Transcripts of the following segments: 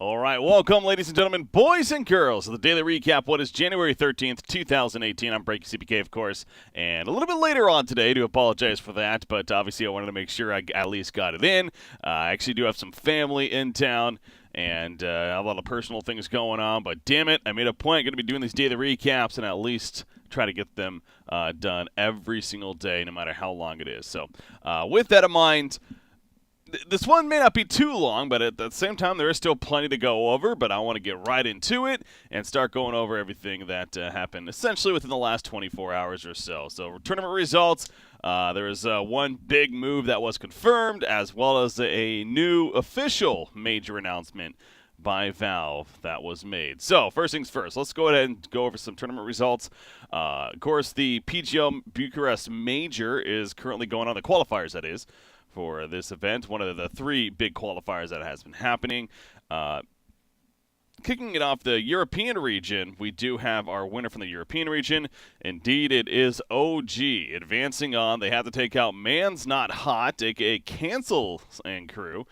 All right, welcome, ladies and gentlemen, boys and girls, to the daily recap. What is January 13th, 2018? I'm Breaky CPK, of course, and a little bit later on today, to apologize for that, but obviously I wanted to make sure I at least got it in. I actually do have some family in town, and a lot of personal things going on, but damn it, I made a point going to be doing these daily recaps and at least try to get them done every single day, no matter how long it is. So with that in mind, this one may not be too long, but at the same time, there is still plenty to go over. But I want to get right into it and start going over everything that happened essentially within the last 24 hours or so. So tournament results, there was one big move that was confirmed, as well as a new official major announcement by Valve that was made. So first things first, let's go ahead and go over some tournament results. Of course, the PGL Bucharest Major is currently going on, the qualifiers that is, for this event, one of the three big qualifiers that has been happening. Kicking it off the European region, we do have our winner from the European region. Indeed, it is OG. Advancing on, they had to take out Man's Not Hot, a.k.a. Cancel and crew.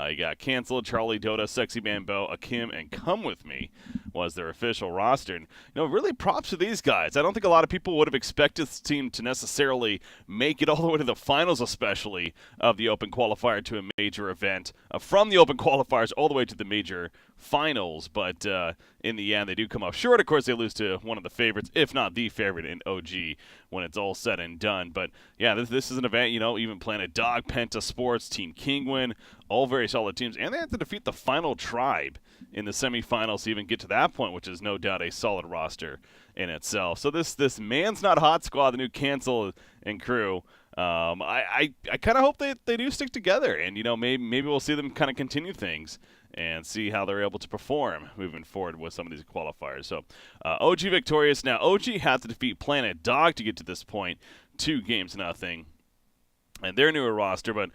You got Cancel, Charlie, Dota, Sexy Bambo, Akim, and Come With Me was their official roster. And, really props to these guys. I don't think a lot of people would have expected this team to necessarily make it all the way to the finals, especially, of the Open Qualifier to a major event. From the Open Qualifiers all the way to the major finals, but in the end, they do come up short. Of course, they lose to one of the favorites, if not the favorite in OG, when it's all said and done. But yeah, this is an event, even Planet Dog, Penta Sports, Team Kingwin, all very solid teams, and they have to defeat the Final Tribe in the semifinals to even get to that point, which is no doubt a solid roster in itself. So this Man's Not Hot squad, the new Cancel and crew, I kind of hope they do stick together, and maybe we'll see them kind of continue things and see how they're able to perform moving forward with some of these qualifiers. So OG victorious. Now OG had to defeat Planet Dog to get to this point, 2-0, and their newer roster. But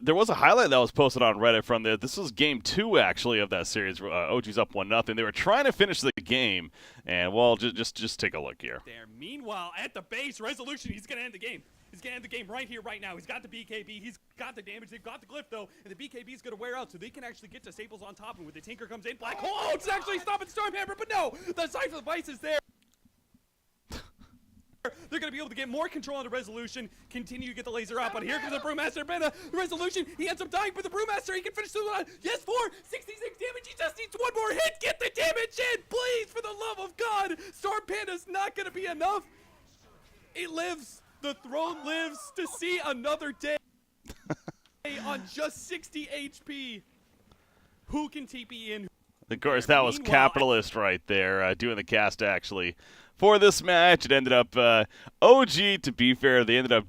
there was a highlight that was posted on Reddit from this was game 2 actually of that series. OG's up 1-0. They were trying to finish the game, and well, just take a look here. There. Meanwhile, at the base, Resolution, he's gonna end the game. He's going to end the game right here, right now. He's got the BKB. He's got the damage. They've got the glyph, though. And the BKB is going to wear out, so they can actually get to Staples on top. And when the Tinker comes in, Black Hole, oh, it's actually stopping Stormhammer, but no! The Cypher Device is there. They're going to be able to get more control on the Resolution, continue to get the laser out, but here comes the Brewmaster. The Resolution, he ends up dying, but the Brewmaster, he can finish the one. Yes, 66 damage. He just needs one more hit. Get the damage in, please, for the love of God. Storm Panda's not going to be enough. It lives. The throne lives to see another day on just 60 HP. Who can TP in? Of course, that was Capitalist right there, doing the cast, actually. For this match, it ended up OG, to be fair, they ended up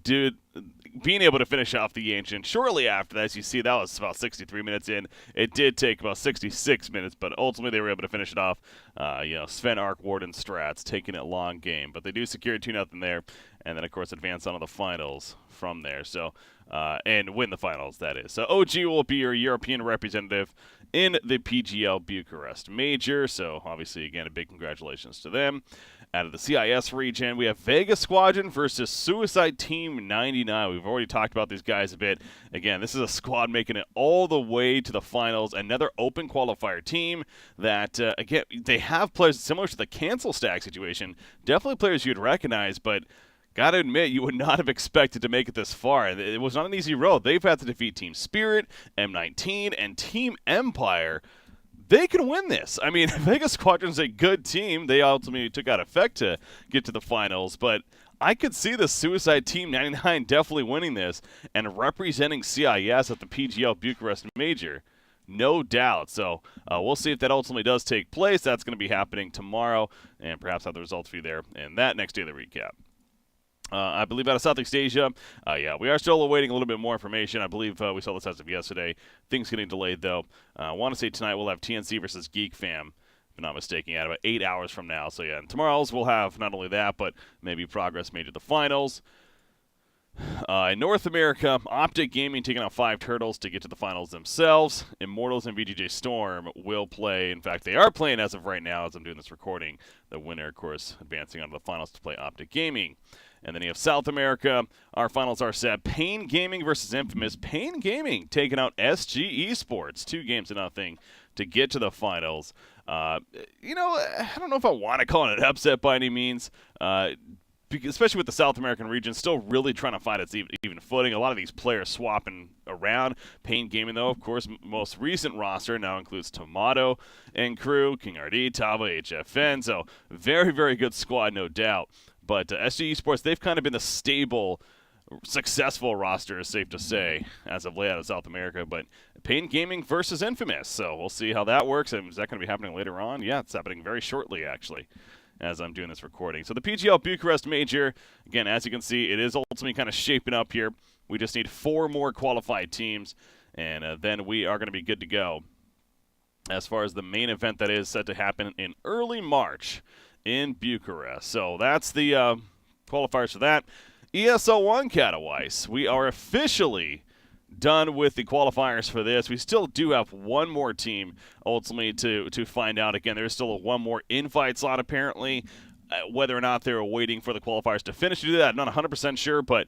being able to finish off the Ancient. Shortly after that, as you see, that was about 63 minutes in. It did take about 66 minutes, but ultimately they were able to finish it off. Sven Arc, Warden strats, taking it long game. But they do secure 2-0 there, and then, of course, advance on to the finals from there. So, and win the finals, that is. So OG will be your European representative in the PGL Bucharest Major. So, obviously, again, a big congratulations to them. Out of the CIS region, we have Vega Squadron versus Suicide Team 99. We've already talked about these guys a bit. Again, this is a squad making it all the way to the finals. Another open qualifier team that, again, they have players similar to the Cancel Stack situation. Definitely players you'd recognize, but gotta admit, you would not have expected to make it this far. It was not an easy road. They've had to defeat Team Spirit, M19, and Team Empire. They can win this. I mean, Vegas Squadron's a good team. They ultimately took out effect to get to the finals, but I could see the Suicide Team 99 definitely winning this and representing CIS at the PGL Bucharest Major. No doubt. So we'll see if that ultimately does take place. That's going to be happening tomorrow, and perhaps have the results for you there in that next daily recap. I believe out of Southeast Asia, we are still awaiting a little bit more information. I believe we saw this as of yesterday. Things getting delayed, though. I want to say tonight we'll have TNC versus Geek Fam, if I'm not mistaken, at about 8 hours from now. So, yeah, and tomorrow's we'll have not only that, but maybe progress made to the finals. In North America, Optic Gaming taking on 5 Turtles to get to the finals themselves. Immortals and VGJ Storm will play. In fact, they are playing as of right now as I'm doing this recording. The winner, of course, advancing on to the finals to play Optic Gaming. And then you have South America. Our finals are set. Pain Gaming versus Infamous. Pain Gaming taking out SG Esports, 2-0 to get to the finals. I don't know if I want to call it an upset by any means, especially with the South American region still really trying to find its even footing. A lot of these players swapping around. Pain Gaming, though, of course, most recent roster now includes Tomato and crew, King RD, Tava, HFN. So very, very good squad, no doubt. But SG Esports, they've kind of been the stable, successful roster, is safe to say, as of late out of South America. But Pain Gaming versus Infamous. So we'll see how that works. And is that going to be happening later on? Yeah, it's happening very shortly, actually, as I'm doing this recording. So the PGL Bucharest Major, again, as you can see, it is ultimately kind of shaping up here. We just need 4 more qualified teams, and then we are going to be good to go as far as the main event that is set to happen in early March in Bucharest. So that's the qualifiers for that. ESL1 Katowice, we are officially done with the qualifiers for this. We still do have one more team ultimately to find out. Again, there's still one more invite slot apparently. Whether or not they're waiting for the qualifiers to finish to do that, I'm not 100% sure, but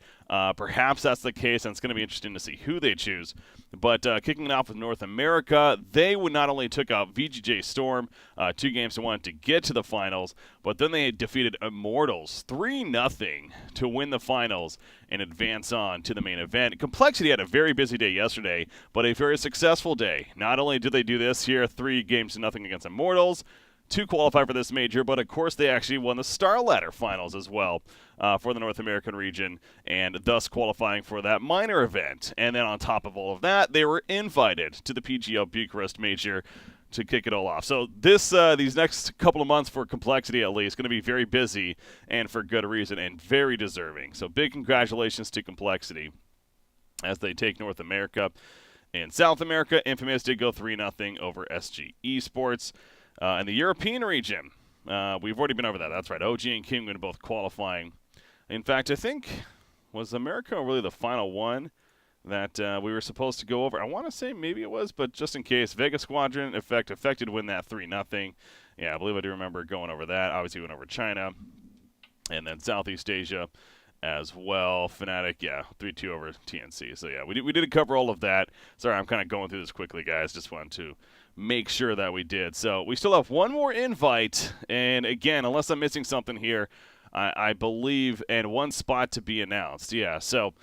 perhaps that's the case, and it's going to be interesting to see who they choose. But kicking it off with North America, they would not only took out VGJ Storm 2-1 to get to the finals, but then they defeated Immortals 3-0 to win the finals and advance on to the main event. Complexity had a very busy day yesterday, but a very successful day. Not only did they do this here, 3-0 against Immortals, to qualify for this major, but of course they actually won the Star Ladder Finals as well for the North American region, and thus qualifying for that minor event. And then on top of all of that, they were invited to the PGL Bucharest Major to kick it all off. So this these next couple of months for Complexity, at least, going to be very busy, and for good reason, and very deserving. So big congratulations to Complexity as they take North America. In South America, Infamous did go 3-0 over SG Esports. In the European region, we've already been over that. That's right. OG and Kingwin both qualifying. In fact, I think, was America really the final one that we were supposed to go over? I want to say maybe it was, but just in case, Vega Squadron affected win that 3-0. Yeah, I believe I do remember going over that. Obviously, we went over China, and then Southeast Asia as well. Fnatic, yeah, 3-2 over TNC. So yeah, we did cover all of that. Sorry, I'm kind of going through this quickly, guys. Just wanted to make sure that we did. So we still have one more invite, and again, unless I'm missing something here, I believe, and one spot to be announced. Yeah, so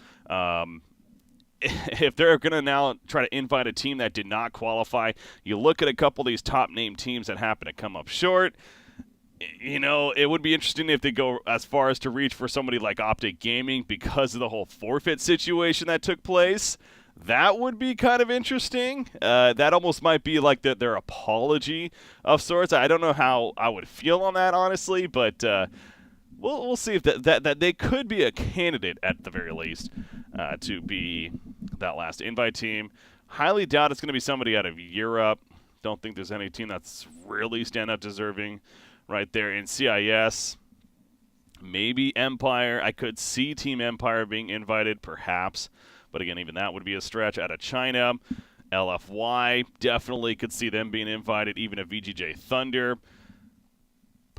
if they're going to now try to invite a team that did not qualify, you look at a couple of these top-name teams that happen to come up short. You know, it would be interesting if they go as far as to reach for somebody like Optic Gaming because of the whole forfeit situation that took place. That would be kind of interesting. That almost might be like their apology of sorts. I don't know how I would feel on that, honestly, but we'll see if that they could be a candidate at the very least to be that last invite team. Highly doubt it's going to be somebody out of Europe. Don't think there's any team that's really standout deserving right there in CIS. Maybe Empire. I could see Team Empire being invited, perhaps. But again, even that would be a stretch. Out of China, LFY, definitely could see them being invited, even a VGJ Thunder.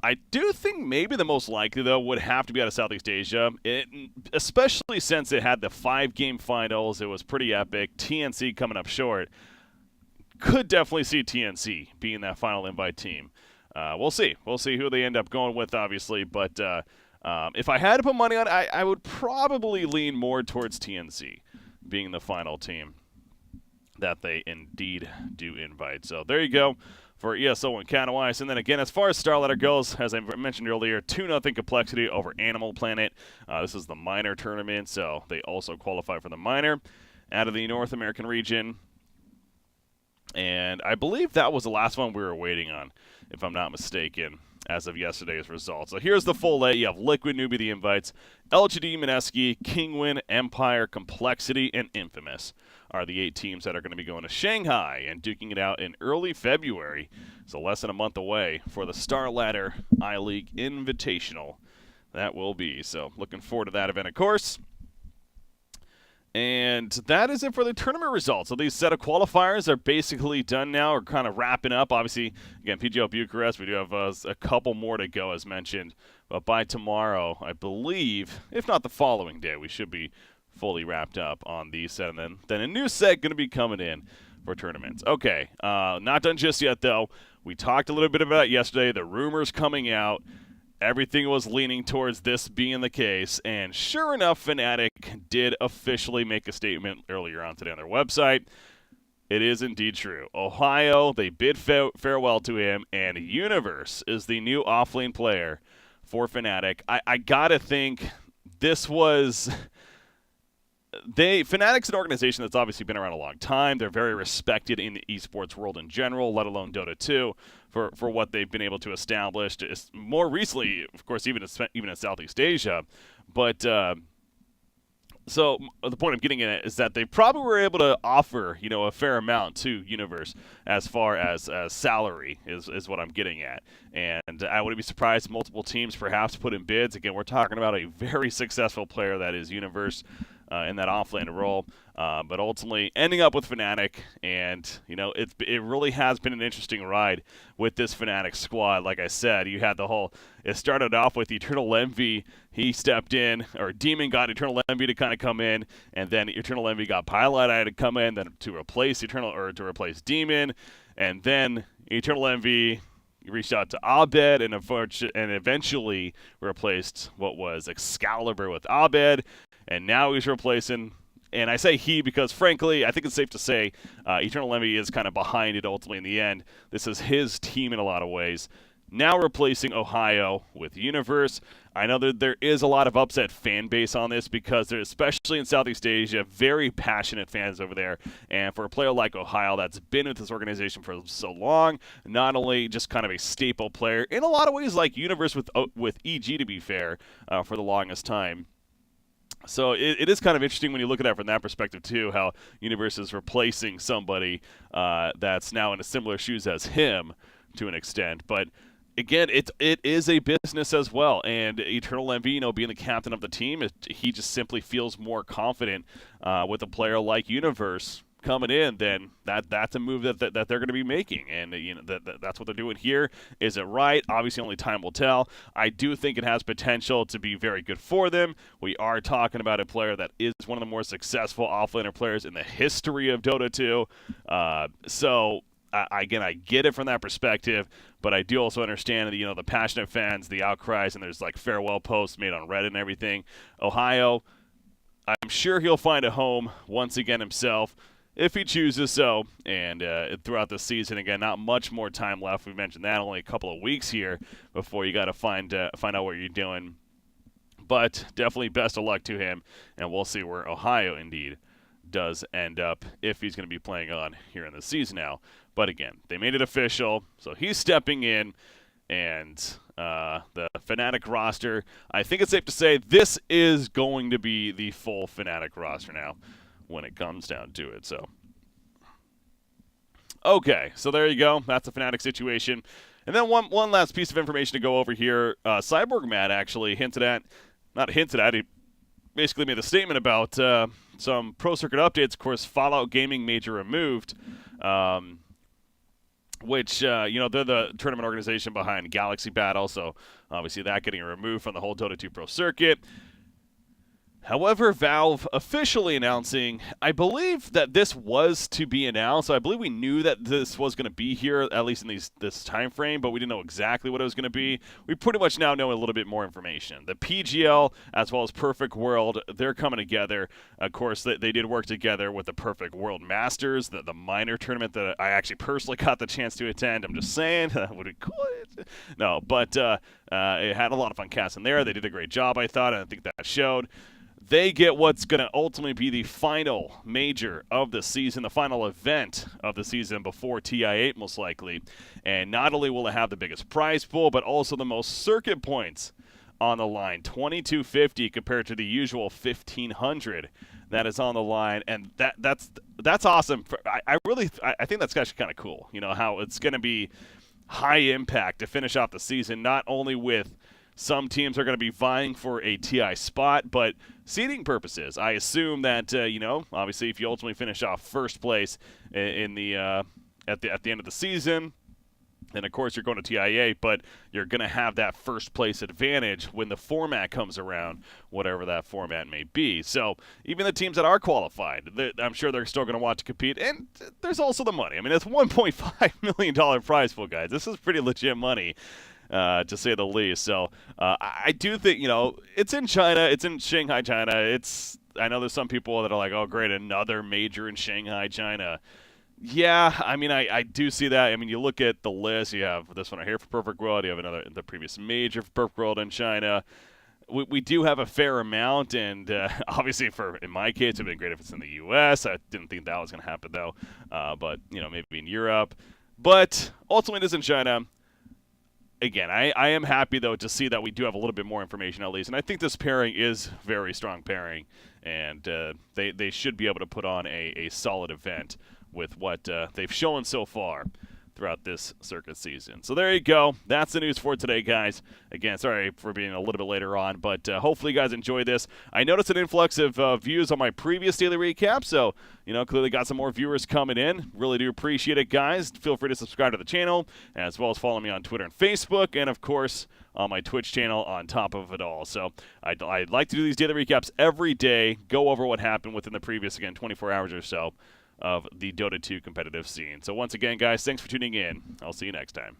I do think maybe the most likely, though, would have to be out of Southeast Asia, especially since it had the 5-game finals. It was pretty epic. TNC coming up short. Could definitely see TNC being that final invite team. We'll see. We'll see who they end up going with, obviously. But if I had to put money on it, I would probably lean more towards TNC being the final team that they indeed do invite. So there you go for ESO and Katowice. And then again, as far as Star Ladder goes, as I mentioned earlier, 2-0 Complexity over Animal Planet. This is the minor tournament, so they also qualify for the minor out of the North American region. And I believe that was the last one we were waiting on, if I'm not mistaken, as of yesterday's results. So here's the full lay. You have Liquid Newbie, the invites. LGD, Mineski, Kingwin, Empire, Complexity, and Infamous are the 8 teams that are going to be going to Shanghai and duking it out in early February. So less than a month away for the Star Ladder I-League Invitational. That will be. So looking forward to that event, of course. And that is it for the tournament results. So these set of qualifiers are basically done now, or kind of wrapping up. Obviously, again, PGL Bucharest, we do have a couple more to go, as mentioned. But by tomorrow, I believe, if not the following day, we should be fully wrapped up on these set. And then a new set going to be coming in for tournaments. Okay, not done just yet, though. We talked a little bit about it yesterday. The rumors coming out. Everything was leaning towards this being the case. And sure enough, Fnatic did officially make a statement earlier on today on their website. It is indeed true. Ohio, they bid farewell to him, and Universe is the new offlane player for Fnatic. I gotta think this was... Fnatic's an organization that's obviously been around a long time. They're very respected in the esports world in general, let alone Dota 2, for what they've been able to establish. More recently, of course, even in Southeast Asia. But so the point I'm getting at is that they probably were able to offer, a fair amount to Universe as far as salary is what I'm getting at. And I wouldn't be surprised if multiple teams perhaps put in bids. Again, we're talking about a very successful player that is Universe. In that offlane role, but ultimately ending up with Fnatic, and it really has been an interesting ride with this Fnatic squad. Like I said, you had it started off with Eternal Envy. He stepped in, or Demon got Eternal Envy to kind of come in, and then Eternal Envy got Pilot Eye to come in, then to replace Demon, and then Eternal Envy reached out to Abed and eventually replaced what was Excalibur with Abed. And now he's replacing, and I say he because, frankly, I think it's safe to say Eternal Envy is kind of behind it ultimately in the end. This is his team in a lot of ways. Now replacing Ohio with Universe. I know that there is a lot of upset fan base on this because there's, especially in Southeast Asia, very passionate fans over there. And for a player like Ohio that's been with this organization for so long, not only just kind of a staple player, in a lot of ways like Universe with EG, to be fair, for the longest time. So it is kind of interesting when you look at that from that perspective, too, how Universe is replacing somebody that's now in a similar shoes as him to an extent. But, again, it is a business as well. And Eternal Envy, being the captain of the team, he just simply feels more confident with a player like Universe coming in, then that's a move that they're going to be making, and that's what they're doing here. Is it right? Obviously, only time will tell. I do think it has potential to be very good for them. We are talking about a player that is one of the more successful offlaner players in the history of Dota 2. So again, I get it from that perspective, but I do also understand the passionate fans, the outcries, and there's like farewell posts made on Reddit and everything. Ohio, I'm sure he'll find a home once again himself, if he chooses so, and throughout the season. Again, not much more time left. We mentioned that, only a couple of weeks here before you got to find out what you're doing. But definitely best of luck to him, and we'll see where Ohio indeed does end up if he's going to be playing on here in the season now. But again, they made it official, so he's stepping in, and the Fnatic roster, I think it's safe to say this is going to be the full Fnatic roster now, when it comes down to it. So, okay, so there you go. That's the Fnatic situation. And then one last piece of information to go over here. Cyborg Matt actually he basically made a statement about some Pro Circuit updates. Of course, Fallout Gaming Major removed, which, they're the tournament organization behind Galaxy Battle, so obviously that getting removed from the whole Dota 2 Pro Circuit. However, Valve officially announcing, I believe that this was to be announced. So I believe we knew that this was going to be here, at least in this time frame, but we didn't know exactly what it was going to be. We pretty much now know a little bit more information. The PGL, as well as Perfect World, they're coming together. Of course, they did work together with the Perfect World Masters, the minor tournament that I actually personally got the chance to attend. I'm just saying, would it cool? No, but it had a lot of fun cast in there. They did a great job, I thought, and I think that showed. They get what's going to ultimately be the final major of the season, the final event of the season before TI8 most likely. And not only will it have the biggest prize pool, but also the most circuit points on the line, 2,250 compared to the usual 1,500 that is on the line. And that's awesome. I think that's actually kind of cool, how it's going to be high impact to finish off the season, not only with some teams are going to be vying for a TI spot, but seeding purposes, I assume that obviously, if you ultimately finish off first place in the at the end of the season, And of course, you're going to TIA, but you're going to have that first place advantage when the format comes around, whatever that format may be. So even the teams that are qualified, I'm sure they're still going to want to compete. And there's also the money. I mean, it's $1.5 million prize pool, guys. This is pretty legit money, to say the least. So I do think, it's in China. It's in Shanghai, China. I know there's some people that are like, oh, great, another major in Shanghai, China. Yeah, I mean, I do see that. I mean, you look at the list. You have this one right here for Perfect World. You have the previous major for Perfect World in China. We do have a fair amount, and obviously, in my case, it would have been great if it's in the U.S. I didn't think that was going to happen, though. But, maybe in Europe. But ultimately, it is in China. Again, I am happy, though, to see that we do have a little bit more information, at least. And I think this pairing is very strong pairing, and they should be able to put on a solid event with what they've shown so far throughout this circuit season. So there you go. That's the news for today, guys. Again, sorry for being a little bit later on, but hopefully you guys enjoyed this. I noticed an influx of views on my previous daily recap, so, clearly got some more viewers coming in. Really do appreciate it, guys. Feel free to subscribe to the channel, as well as follow me on Twitter and Facebook, and, of course, on my Twitch channel on top of it all. So I'd like to do these daily recaps every day, go over what happened within the previous, 24 hours or so of the Dota 2 competitive scene. So once again, guys, thanks for tuning in. I'll see you next time.